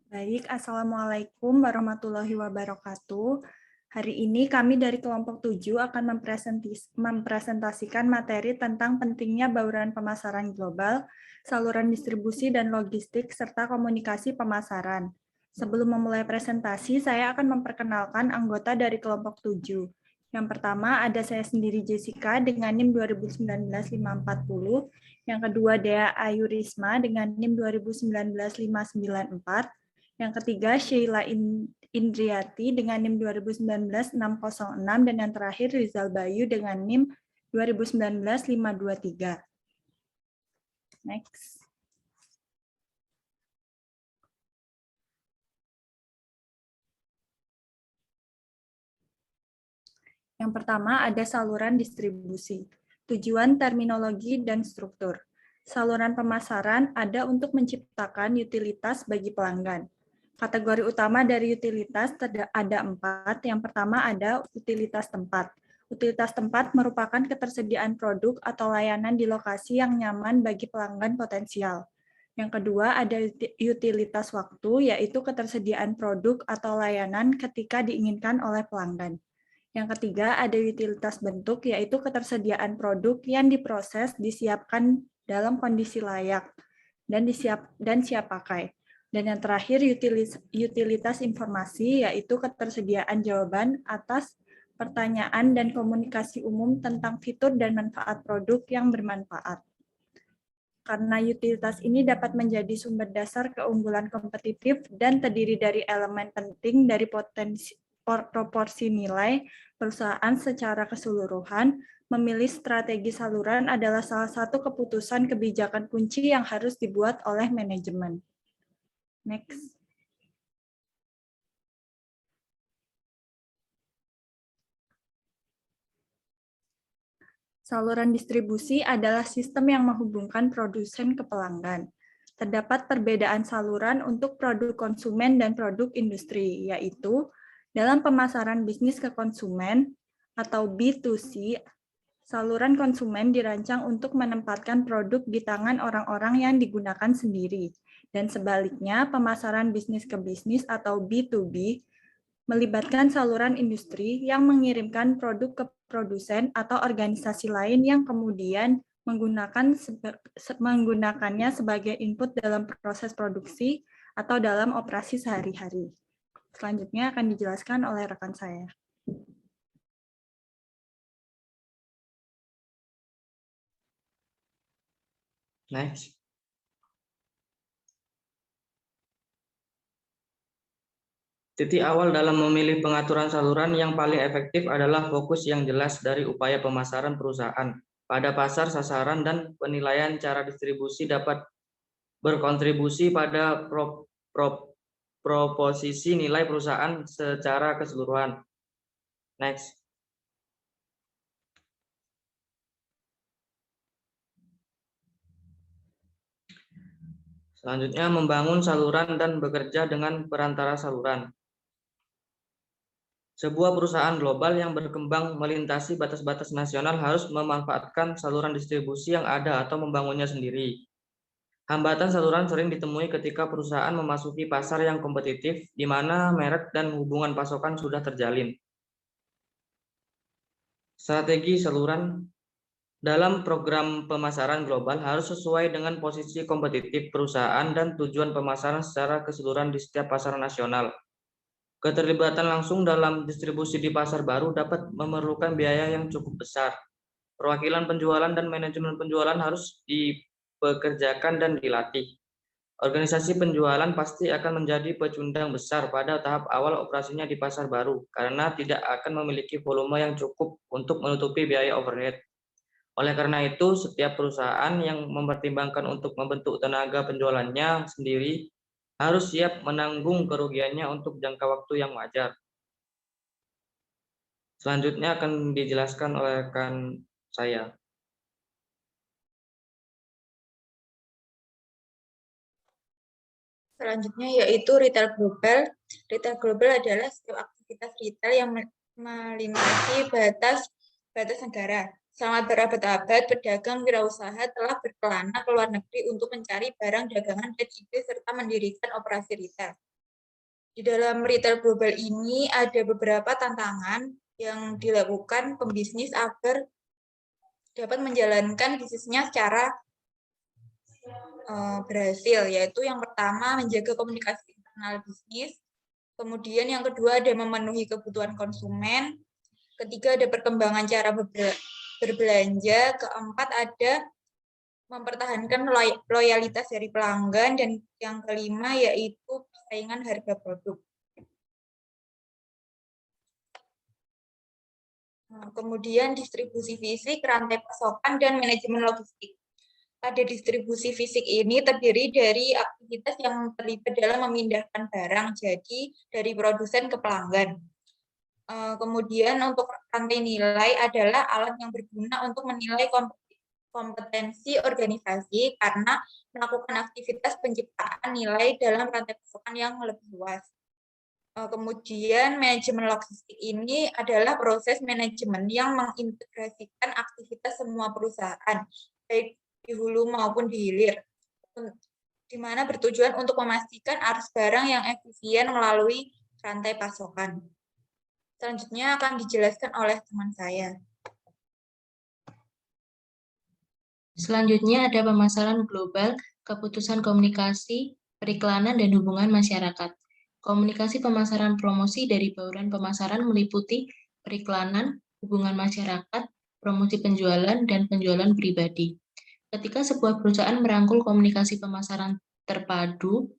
Baik, Assalamualaikum warahmatullahi wabarakatuh. Hari ini kami dari kelompok 7 akan mempresentasikan materi tentang pentingnya bauran pemasaran global, saluran distribusi dan logistik, serta komunikasi pemasaran. Sebelum memulai presentasi, saya akan memperkenalkan anggota dari kelompok 7. Yang pertama ada saya sendiri Jessica dengan NIM 2019-540, yang kedua Dea Ayu Risma dengan NIM 2019-594, yang ketiga, Sheila Indriati dengan NIM 2019-606, dan yang terakhir, Rizal Bayu dengan NIM 2019-523. Next. Yang pertama, ada saluran distribusi. Tujuan, terminologi, dan struktur. Saluran pemasaran ada untuk menciptakan utilitas bagi pelanggan. Kategori utama dari utilitas ada 4. Yang pertama ada utilitas tempat. Utilitas tempat merupakan ketersediaan produk atau layanan di lokasi yang nyaman bagi pelanggan potensial. Yang kedua ada utilitas waktu, yaitu ketersediaan produk atau layanan ketika diinginkan oleh pelanggan. Yang ketiga ada utilitas bentuk, yaitu ketersediaan produk yang diproses, disiapkan dalam kondisi layak, dan siap pakai. Dan yang terakhir, utilitas informasi, yaitu ketersediaan jawaban atas pertanyaan dan komunikasi umum tentang fitur dan manfaat produk yang bermanfaat. Karena utilitas ini dapat menjadi sumber dasar keunggulan kompetitif dan terdiri dari elemen penting dari proporsi nilai perusahaan secara keseluruhan, memilih strategi saluran adalah salah satu keputusan kebijakan kunci yang harus dibuat oleh manajemen. Next. Saluran distribusi adalah sistem yang menghubungkan produsen ke pelanggan. Terdapat perbedaan saluran untuk produk konsumen dan produk industri, yaitu dalam pemasaran bisnis ke konsumen atau B2C, saluran konsumen dirancang untuk menempatkan produk di tangan orang-orang yang digunakan sendiri. Dan sebaliknya, pemasaran bisnis ke bisnis atau B2B melibatkan saluran industri yang mengirimkan produk ke produsen atau organisasi lain yang kemudian menggunakannya sebagai input dalam proses produksi atau dalam operasi sehari-hari. Selanjutnya akan dijelaskan oleh rekan saya. Next. Titik awal dalam memilih pengaturan saluran yang paling efektif adalah fokus yang jelas dari upaya pemasaran perusahaan pada pasar sasaran dan penilaian cara distribusi dapat berkontribusi pada proposisi nilai perusahaan secara keseluruhan. Next. Selanjutnya, membangun saluran dan bekerja dengan perantara saluran. Sebuah perusahaan global yang berkembang melintasi batas-batas nasional harus memanfaatkan saluran distribusi yang ada atau membangunnya sendiri. Hambatan saluran sering ditemui ketika perusahaan memasuki pasar yang kompetitif, di mana merek dan hubungan pasokan sudah terjalin. Strategi saluran dalam program pemasaran global harus sesuai dengan posisi kompetitif perusahaan dan tujuan pemasaran secara keseluruhan di setiap pasar nasional. Keterlibatan langsung dalam distribusi di pasar baru dapat memerlukan biaya yang cukup besar. Perwakilan penjualan dan manajemen penjualan harus dipekerjakan dan dilatih. Organisasi penjualan pasti akan menjadi pecundang besar pada tahap awal operasinya di pasar baru, karena tidak akan memiliki volume yang cukup untuk menutupi biaya overhead. Oleh karena itu, setiap perusahaan yang mempertimbangkan untuk membentuk tenaga penjualannya sendiri harus siap menanggung kerugiannya untuk jangka waktu yang wajar. Selanjutnya akan dijelaskan oleh rekan saya. Selanjutnya yaitu retail global. Retail global adalah setiap aktivitas retail yang melintasi batas negara. Selama berabad-abad, pedagang wirausaha telah berkelana ke luar negeri untuk mencari barang dagangan dan ide serta mendirikan operasi retail. Di dalam retail global ini ada beberapa tantangan yang dilakukan pembisnis agar dapat menjalankan bisnisnya secara berhasil, yaitu yang pertama menjaga komunikasi internal bisnis, kemudian yang kedua ada memenuhi kebutuhan konsumen, ketiga ada perkembangan cara berbelanja, keempat ada mempertahankan loyalitas dari pelanggan, dan yang kelima yaitu persaingan harga produk. Kemudian distribusi fisik, rantai pasokan, dan manajemen logistik. Pada distribusi fisik ini terdiri dari aktivitas yang terlibat dalam memindahkan barang, jadi dari produsen ke pelanggan. Kemudian untuk rantai nilai adalah alat yang berguna untuk menilai kompetensi organisasi karena melakukan aktivitas penciptaan nilai dalam rantai pasokan yang lebih luas. Kemudian manajemen logistik ini adalah proses manajemen yang mengintegrasikan aktivitas semua perusahaan, baik di hulu maupun di hilir, di mana bertujuan untuk memastikan arus barang yang efisien melalui rantai pasokan. Selanjutnya akan dijelaskan oleh teman saya. Selanjutnya ada pemasaran global, keputusan komunikasi, periklanan, dan hubungan masyarakat. Komunikasi pemasaran promosi dari bauran pemasaran meliputi periklanan, hubungan masyarakat, promosi penjualan, dan penjualan pribadi. Ketika sebuah perusahaan merangkul komunikasi pemasaran terpadu,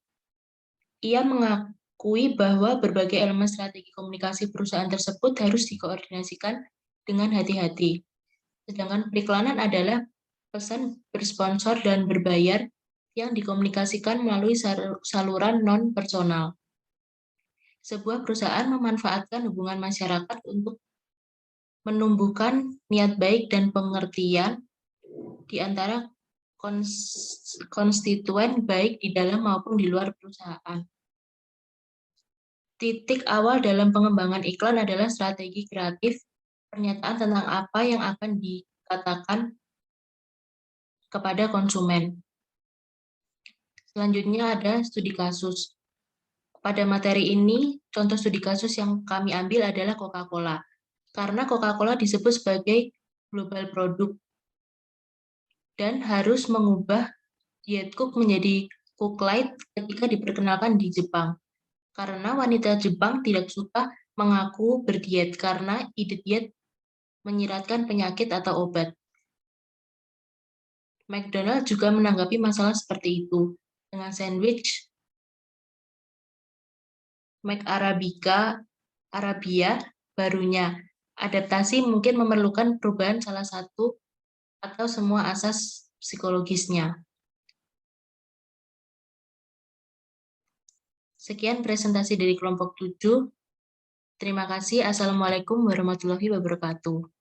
ia mengakui bahwa berbagai elemen strategi komunikasi perusahaan tersebut harus dikoordinasikan dengan hati-hati. Sedangkan periklanan adalah pesan bersponsor dan berbayar yang dikomunikasikan melalui saluran non-personal. Sebuah perusahaan memanfaatkan hubungan masyarakat untuk menumbuhkan niat baik dan pengertian di antara konstituen baik di dalam maupun di luar perusahaan. Titik awal dalam pengembangan iklan adalah strategi kreatif, pernyataan tentang apa yang akan dikatakan kepada konsumen. Selanjutnya ada studi kasus. Pada materi ini, contoh studi kasus yang kami ambil adalah Coca-Cola. Karena Coca-Cola disebut sebagai global produk dan harus mengubah Diet Coke menjadi Coke Light ketika diperkenalkan di Jepang. Karena wanita Jepang tidak suka mengaku berdiet karena ide diet menyiratkan penyakit atau obat. McDonald juga menanggapi masalah seperti itu dengan sandwich McArabica Arabia barunya. Adaptasi mungkin memerlukan perubahan salah satu atau semua asas psikologisnya. Sekian presentasi dari kelompok 7. Terima kasih. Assalamualaikum warahmatullahi wabarakatuh.